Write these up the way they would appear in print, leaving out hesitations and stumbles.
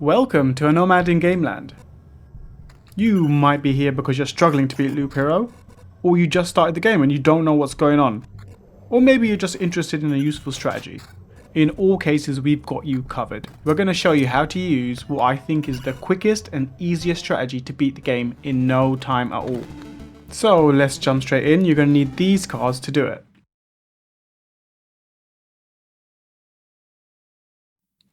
Welcome to a Nomad in Gameland. You might be here because you're struggling to beat Loop Hero, or you just started the game and you don't know what's going on, or maybe you're just interested in a useful strategy. In all cases, we've got you covered. We're going to show you how to use what I think is the quickest and easiest strategy to beat the game in no time at all. So let's jump straight in. You're going to need these cards to do it.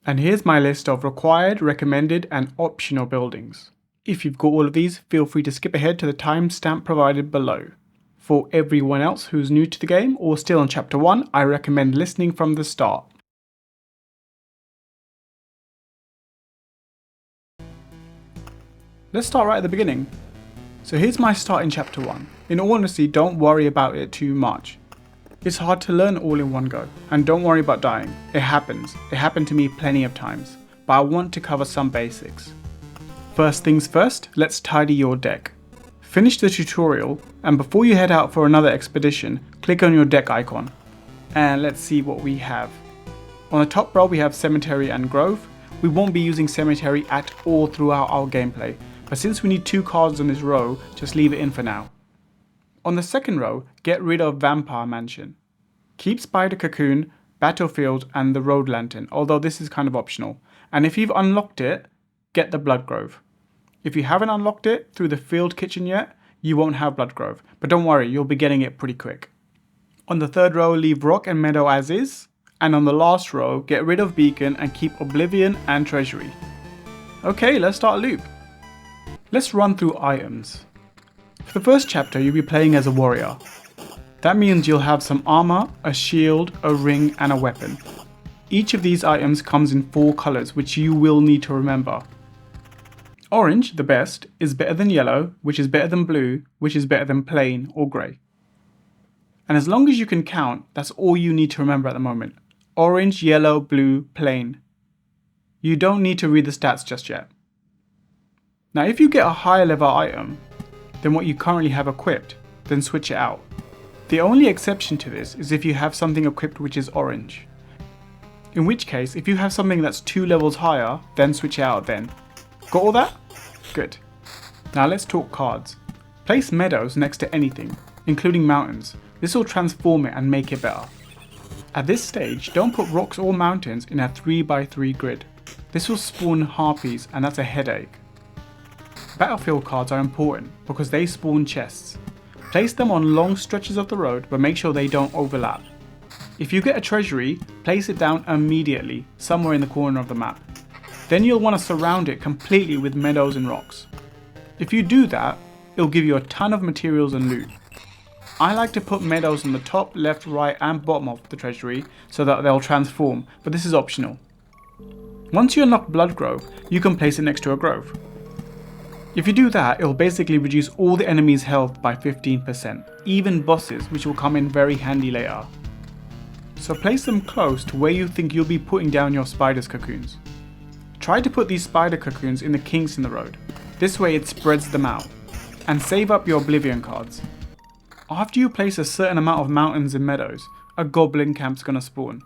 And here's my list of required, recommended and optional buildings. If you've got all of these, feel free to skip ahead to the timestamp provided below. For everyone else who's new to the game or still on chapter 1, I recommend listening from the start. Let's start right at the beginning. So here's my start in chapter 1. In all honesty, don't worry about it too much. It's hard to learn all in one go, and don't worry about dying. It happens. It happened to me plenty of times, but I want to cover some basics. First things first, let's tidy your deck. Finish the tutorial, and before you head out for another expedition, click on your deck icon. And let's see what we have. On the top row we have Cemetery and Grove. We won't be using Cemetery at all throughout our gameplay, but since we need 2 cards on this row, just leave it in for now. On the second row, get rid of Vampire Mansion. Keep Spider Cocoon, Battlefield and the Road Lantern, although this is kind of optional. And if you've unlocked it, get the Blood Grove. If you haven't unlocked it through the Field Kitchen yet, you won't have Blood Grove, but don't worry, you'll be getting it pretty quick. On the third row, leave Rock and Meadow as is, and on the last row, get rid of Beacon and keep Oblivion and Treasury. Okay, let's start a loop. Let's run through items. For the first chapter, you'll be playing as a warrior. That means you'll have some armor, a shield, a ring, and a weapon. Each of these items comes in 4 colors, which you will need to remember. Orange, the best, is better than yellow, which is better than blue, which is better than plain or grey. And as long as you can count, that's all you need to remember at the moment. Orange, yellow, blue, plain. You don't need to read the stats just yet. Now if you get a higher level item than what you currently have equipped, then switch it out. The only exception to this is if you have something equipped which is orange. In which case, if you have something that's 2 levels higher, then switch it out then. Got all that? Good. Now let's talk cards. Place meadows next to anything, including mountains. This will transform it and make it better. At this stage, don't put rocks or mountains in a 3x3 grid. This will spawn harpies and that's a headache. Battlefield cards are important because they spawn chests. Place them on long stretches of the road, but make sure they don't overlap. If you get a treasury, place it down immediately, somewhere in the corner of the map. Then you'll want to surround it completely with meadows and rocks. If you do that, it'll give you a ton of materials and loot. I like to put meadows on the top, left, right and bottom of the treasury so that they'll transform, but this is optional. Once you unlock Blood Grove, you can place it next to a grove. If you do that, it will basically reduce all the enemies' health by 15%, even bosses, which will come in very handy later. So place them close to where you think you'll be putting down your spider's cocoons. Try to put these spider cocoons in the kinks in the road, this way it spreads them out, and save up your Oblivion cards. After you place a certain amount of mountains and meadows, a goblin camp's gonna spawn.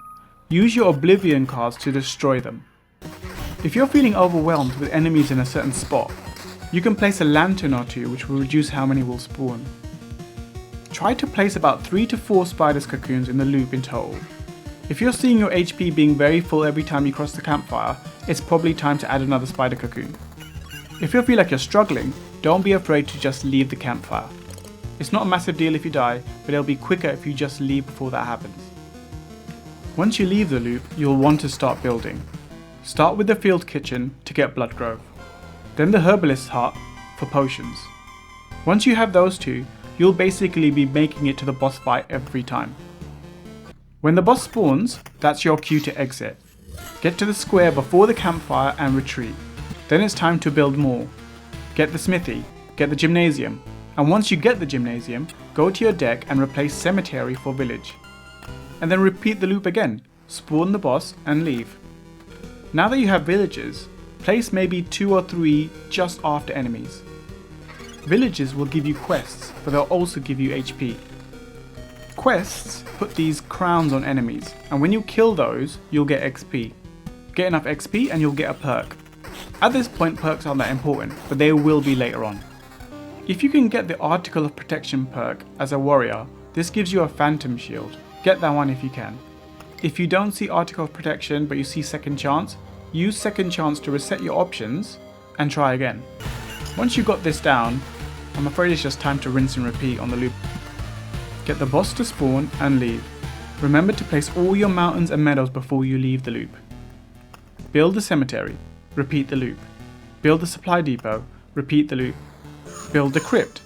Use your Oblivion cards to destroy them. If you're feeling overwhelmed with enemies in a certain spot, you can place a lantern or 2 which will reduce how many will spawn. Try to place about 3 to 4 spider's cocoons in the loop in total. If you're seeing your HP being very full every time you cross the campfire, it's probably time to add another spider cocoon. If you feel like you're struggling, don't be afraid to just leave the campfire. It's not a massive deal if you die, but it'll be quicker if you just leave before that happens. Once you leave the loop, you'll want to start building. Start with the Field Kitchen to get Blood Grove. Then the Herbalist's Hut for potions. Once you have those 2, you'll basically be making it to the boss fight every time. When the boss spawns, that's your cue to exit. Get to the square before the campfire and retreat. Then it's time to build more. Get the smithy, get the gymnasium, and once you get the gymnasium, go to your deck and replace Cemetery for village. And then repeat the loop again, spawn the boss and leave. Now that you have villages, place maybe 2 or 3 just after enemies. Villages will give you quests, but they'll also give you HP. Quests put these crowns on enemies, and when you kill those, you'll get XP. Get enough XP and you'll get a perk. At this point perks aren't that important, but they will be later on. If you can get the Article of Protection perk as a warrior, this gives you a phantom shield. Get that one if you can. If you don't see Article of Protection but you see Second Chance, use Second Chance to reset your options and try again. Once you got this down, I'm afraid it's just time to rinse and repeat on the loop. Get the boss to spawn and leave. Remember to place all your mountains and meadows before you leave the loop. Build the cemetery, repeat the loop. Build the supply depot, repeat the loop. Build the crypt,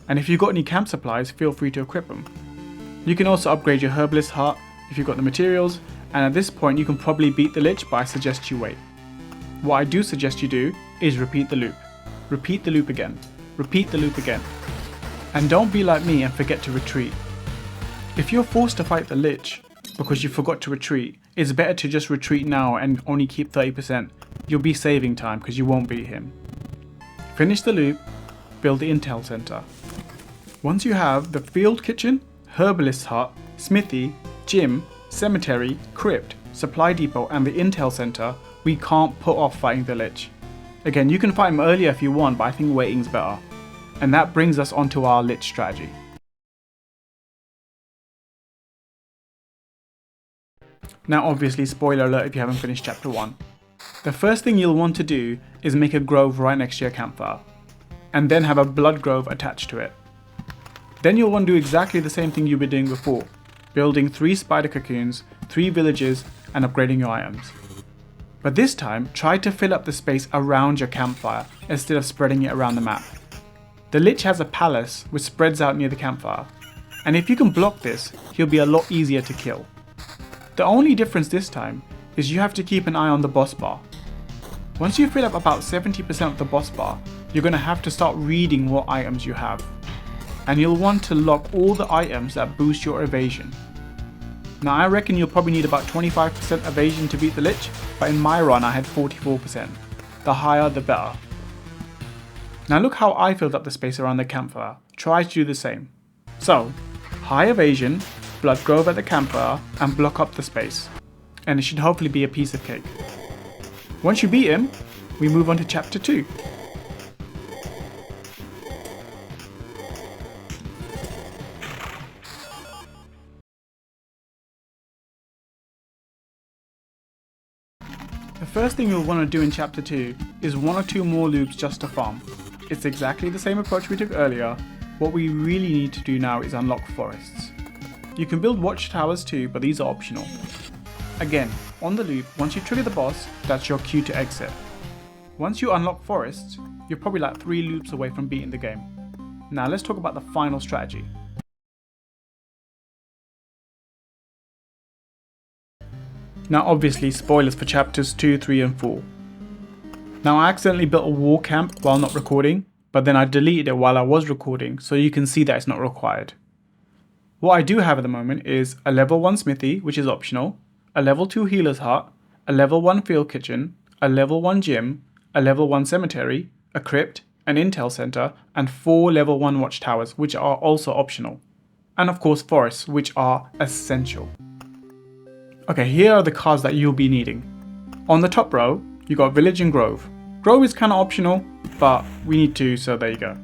and if you've got any camp supplies, feel free to equip them. You can also upgrade your herbalist heart if you've got the materials, and at this point you can probably beat the Lich, but I suggest you wait. What I do suggest you do is repeat the loop. Repeat the loop again. Repeat the loop again. And don't be like me and forget to retreat. If you're forced to fight the Lich because you forgot to retreat, it's better to just retreat now and only keep 30%. You'll be saving time because you won't beat him. Finish the loop, build the intel center. Once you have the field kitchen, herbalist hut, smithy, gym, cemetery, crypt, supply depot and the intel center, we can't put off fighting the Lich. Again, you can fight him earlier if you want, but I think waiting's better. And that brings us onto our Lich strategy. Now obviously, spoiler alert if you haven't finished chapter 1. The first thing you'll want to do is make a grove right next to your campfire, and then have a blood grove attached to it. Then you'll want to do exactly the same thing you've been doing before, building 3 spider cocoons, 3 villages and upgrading your items. But this time, try to fill up the space around your campfire instead of spreading it around the map. The Lich has a palace which spreads out near the campfire, and if you can block this, he'll be a lot easier to kill. The only difference this time is you have to keep an eye on the boss bar. Once you fill up about 70% of the boss bar, you're going to have to start reading what items you have. And you'll want to lock all the items that boost your evasion. Now I reckon you'll probably need about 25% evasion to beat the Lich, but in my run I had 44%. The higher the better. Now look how I filled up the space around the campfire. Try to do the same. So, high evasion, blood grove at the campfire and block up the space. And it should hopefully be a piece of cake. Once you beat him, we move on to chapter 2. The first thing you'll want to do in chapter 2 is 1 or 2 more loops just to farm. It's exactly the same approach we took earlier. What we really need to do now is unlock forests. You can build watchtowers too, but these are optional. Again, on the loop, once you trigger the boss, that's your cue to exit. Once you unlock forests, you're probably like 3 loops away from beating the game. Now let's talk about the final strategy. Now obviously spoilers for chapters 2, 3 and 4. Now I accidentally built a war camp while not recording, but then I deleted it while I was recording, so you can see that it's not required. What I do have at the moment is a level 1 smithy, which is optional, a level 2 healer's hut, a level 1 field kitchen, a level 1 gym, a level 1 cemetery, a crypt, an intel center, and 4 level 1 watchtowers, which are also optional. And of course forests, which are essential. Okay, here are the cards that you'll be needing. On the top row, you got village and grove. Grove is kind of optional, but we need to, so there you go.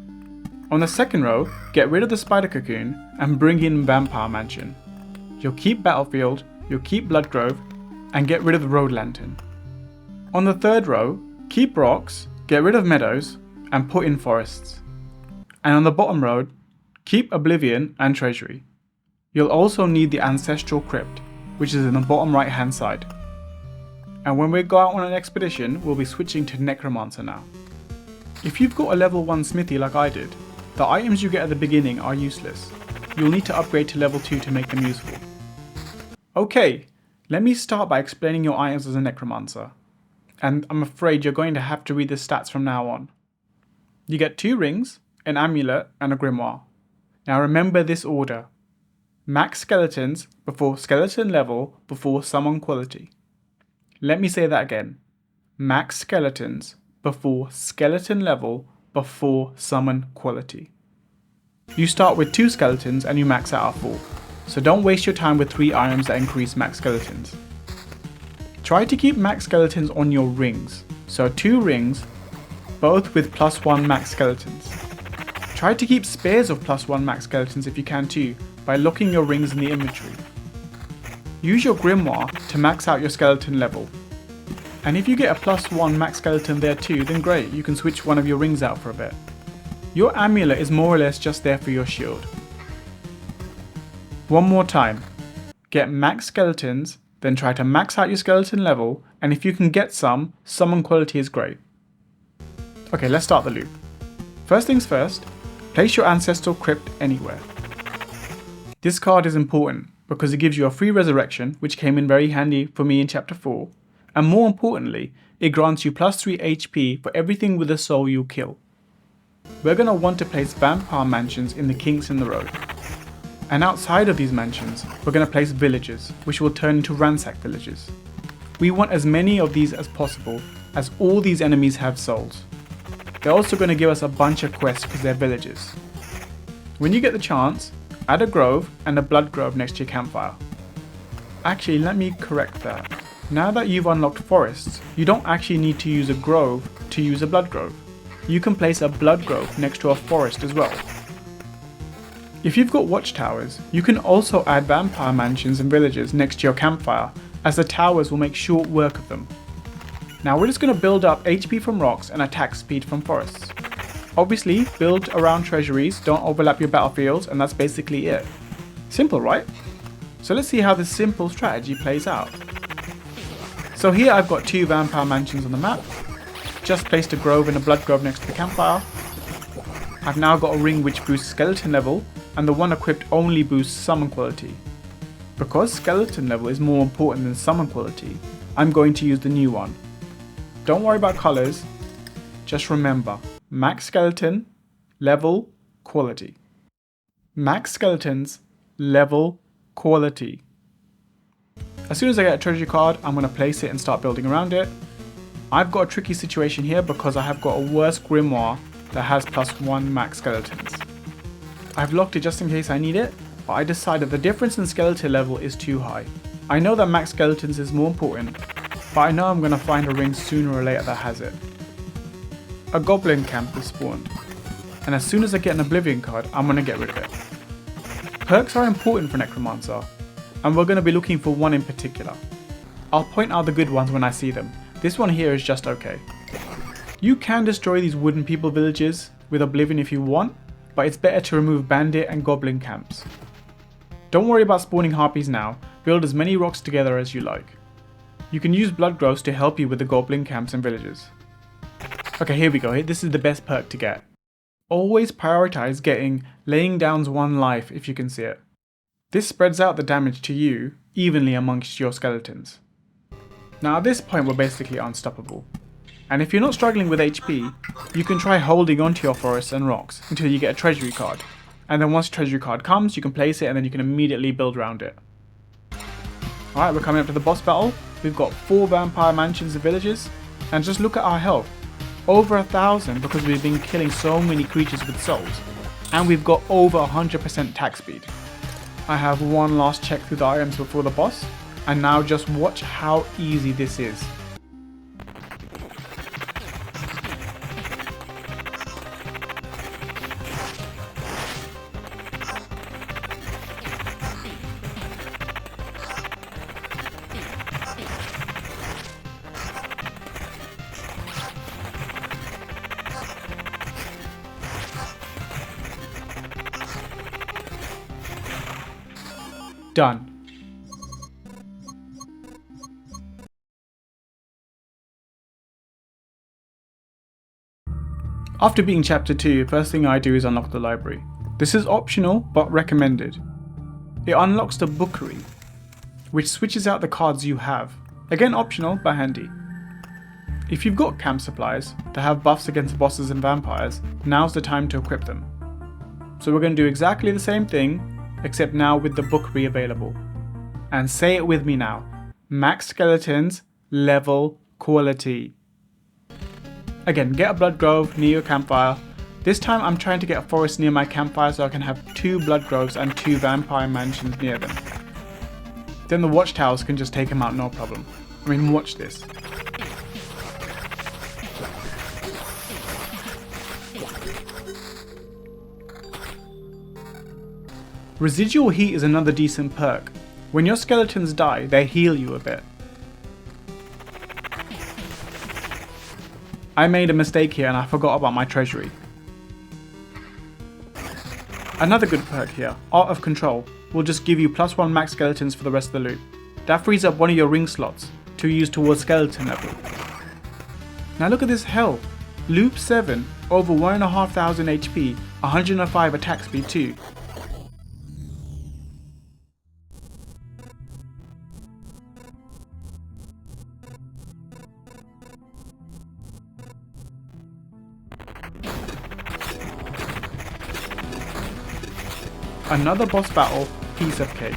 On the second row, get rid of the spider cocoon and bring in vampire mansion. You'll keep battlefield, you'll keep blood grove, and get rid of the road lantern. On the third row, keep rocks, get rid of meadows, and put in forests. And on the bottom row, keep oblivion and treasury. You'll also need the ancestral crypt, which is in the bottom right hand side. And when we go out on an expedition, we'll be switching to necromancer now. If you've got a level 1 smithy like I did, the items you get at the beginning are useless. You'll need to upgrade to level 2 to make them useful. Okay, let me start by explaining your items as a necromancer. And I'm afraid you're going to have to read the stats from now on. You get 2 rings, an amulet and a grimoire. Now remember this order. Max skeletons before skeleton level before summon quality. Let me say that again. Max skeletons before skeleton level before summon quality. You start with 2 skeletons and you max out at 4. So don't waste your time with 3 items that increase max skeletons. Try to keep max skeletons on your rings. So 2 rings, both with +1 max skeletons. Try to keep spares of +1 max skeletons if you can too, by locking your rings in the inventory. Use your grimoire to max out your skeleton level. And if you get a +1 max skeleton there too, then great, you can switch one of your rings out for a bit. Your amulet is more or less just there for your shield. One more time. Get max skeletons, then try to max out your skeleton level, and if you can get some, summon quality is great. Okay, let's start the loop. First things first, place your ancestral crypt anywhere. This card is important because it gives you a free resurrection, which came in very handy for me in chapter 4, and more importantly, it grants you +3 HP for everything with a soul you kill. We're going to want to place vampire mansions in the kinks in the road. And outside of these mansions, we're going to place villages, which will turn into ransack villages. We want as many of these as possible, as all these enemies have souls. They're also going to give us a bunch of quests because they're villages. When you get the chance, add a grove and a blood grove next to your campfire. Actually, let me correct that. Now that you've unlocked forests, you don't actually need to use a grove to use a blood grove. You can place a blood grove next to a forest as well. If you've got watchtowers, you can also add vampire mansions and villages next to your campfire, as the towers will make short work of them. Now we're just going to build up HP from rocks and attack speed from forests. Obviously, build around treasuries, don't overlap your battlefields, and that's basically it. Simple, right? So let's see how this simple strategy plays out. So here I've got 2 vampire mansions on the map, just placed a grove and a blood grove next to the campfire. I've now got a ring which boosts skeleton level, and the one equipped only boosts summon quality. Because skeleton level is more important than summon quality, I'm going to use the new one. Don't worry about colours, just remember, max skeleton, level, quality. Max skeletons, level, quality. As soon as I get a treasure card, I'm going to place it and start building around it. I've got a tricky situation here because I have got a worse grimoire that has +1 max skeletons. I've locked it just in case I need it, but I decided the difference in skeleton level is too high. I know that max skeletons is more important, but I know I'm going to find a ring sooner or later that has it. A goblin camp is spawned, and as soon as I get an oblivion card, I'm going to get rid of it. Perks are important for Necromancer, and we're going to be looking for one in particular. I'll point out the good ones when I see them. This one here is just okay. You can destroy these wooden people villages with Oblivion if you want, but it's better to remove bandit and goblin camps. Don't worry about spawning harpies now, build as many rocks together as you like. You can use blood groves to help you with the goblin camps and villages. Okay, here we go, this is the best perk to get. Always prioritize getting laying down's 1 life if you can see it. This spreads out the damage to you evenly amongst your skeletons. Now at this point we're basically unstoppable. And if you're not struggling with HP, you can try holding onto your forests and rocks until you get a treasury card. And then once a treasury card comes, you can place it and then you can immediately build around it. Alright, we're coming up to the boss battle. We've got 4 vampire mansions and villages. And just look at our health. Over 1,000 because we've been killing so many creatures with souls. And we've got over 100% attack speed. I have one last check through the items before the boss, and now just watch how easy this is. Done. After beating chapter 2, first thing I do is unlock the library. This is optional but recommended. It unlocks the bookery, which switches out the cards you have. Again optional but handy. If you've got camp supplies that have buffs against bosses and vampires, now's the time to equip them. So we're going to do exactly the same thing, except now with the bookery available. And say it with me now. Max skeletons, level, quality. Again, get a blood grove near your campfire. This time I'm trying to get a forest near my campfire so I can have 2 blood groves and 2 vampire mansions near them. Then the watchtowers can just take them out no problem. I mean, watch this. Residual heat is another decent perk. When your skeletons die, they heal you a bit. I made a mistake here and I forgot about my treasury. Another good perk here, Art of Control, will just give you +1 max skeletons for the rest of the loop. That frees up one of your ring slots to use towards skeleton level. Now look at this health. Loop 7, over 1,500 HP, 105 attack speed too. Another boss battle, piece of cake.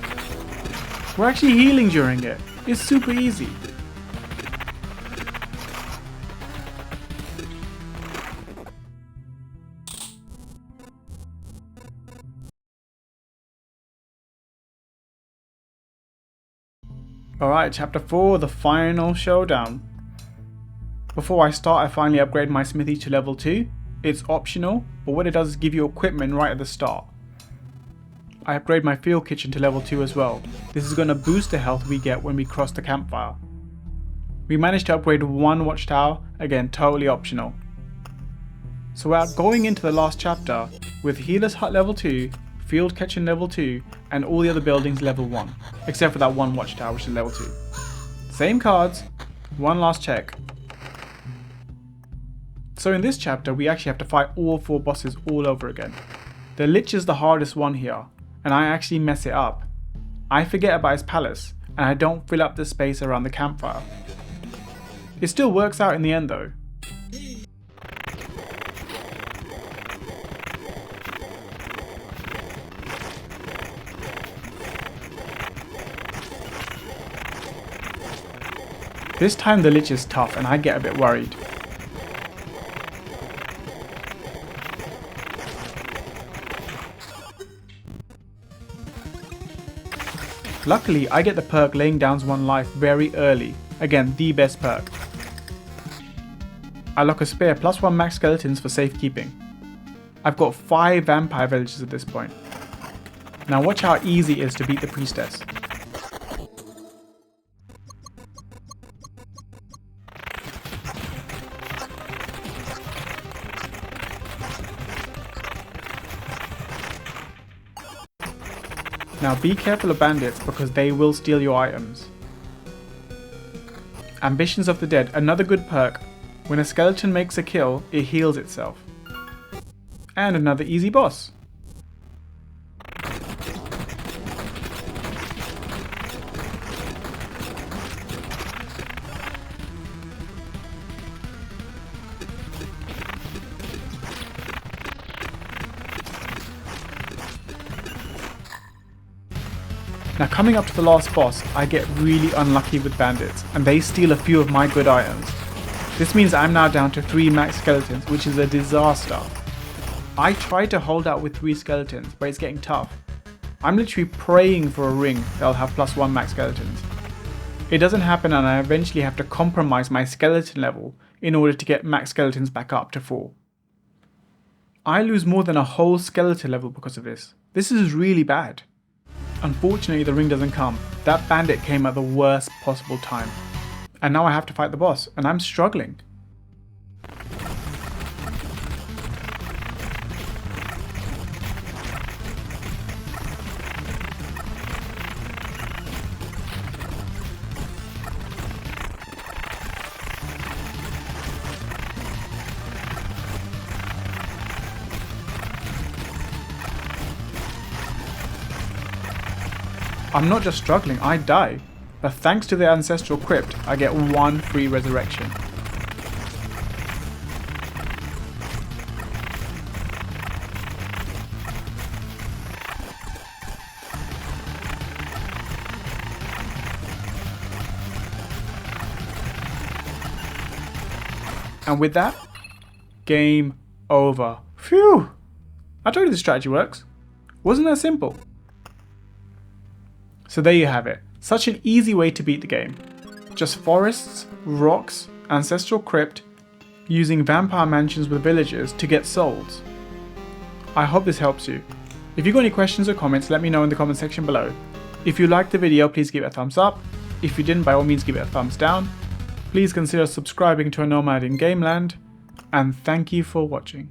We're actually healing during it. It's super easy. Alright, chapter 4, the final showdown. Before I start, I finally upgrade my smithy to level 2. It's optional, but what it does is give you equipment right at the start. I upgrade my field kitchen to level 2 as well. This is going to boost the health we get when we cross the campfire. We managed to upgrade one watchtower, again totally optional. So we're going into the last chapter with Healer's Hut level 2, Field Kitchen level 2 and all the other buildings level 1, except for that one watchtower which is level 2. Same cards, one last check. So in this chapter we actually have to fight all 4 bosses all over again. The Lich is the hardest one here, and I actually mess it up. I forget about his palace, and I don't fill up the space around the campfire. It still works out in the end though. This time the Lich is tough and I get a bit worried. Luckily, I get the perk laying down 1 life very early. Again, the best perk. I lock a spare +1 max skeletons for safekeeping. I've got 5 vampire villages at this point. Now watch how easy it is to beat the priestess. Now be careful of bandits because they will steal your items. Ambitions of the Dead, another good perk. When a skeleton makes a kill, it heals itself. And another easy boss. Now coming up to the last boss, I get really unlucky with bandits, and they steal a few of my good items. This means I'm now down to 3 max skeletons, which is a disaster. I tried to hold out with 3 skeletons, but it's getting tough. I'm literally praying for a ring that'll have +1 max skeletons. It doesn't happen and I eventually have to compromise my skeleton level in order to get max skeletons back up to 4. I lose more than a whole skeleton level because of this. This is really bad. Unfortunately, the ring doesn't come. That bandit came at the worst possible time. And now I have to fight the boss, and I'm struggling. I'm not just struggling, I die. But thanks to the ancestral crypt, I get 1 free resurrection. And with that, game over. Phew! I told you the strategy works. Wasn't that simple? So there you have it. Such an easy way to beat the game. Just forests, rocks, ancestral crypt, using vampire mansions with villagers to get souls. I hope this helps you. If you've got any questions or comments, let me know in the comment section below. If you liked the video, please give it a thumbs up. If you didn't, by all means give it a thumbs down. Please consider subscribing to a Nomad in Gameland, and thank you for watching.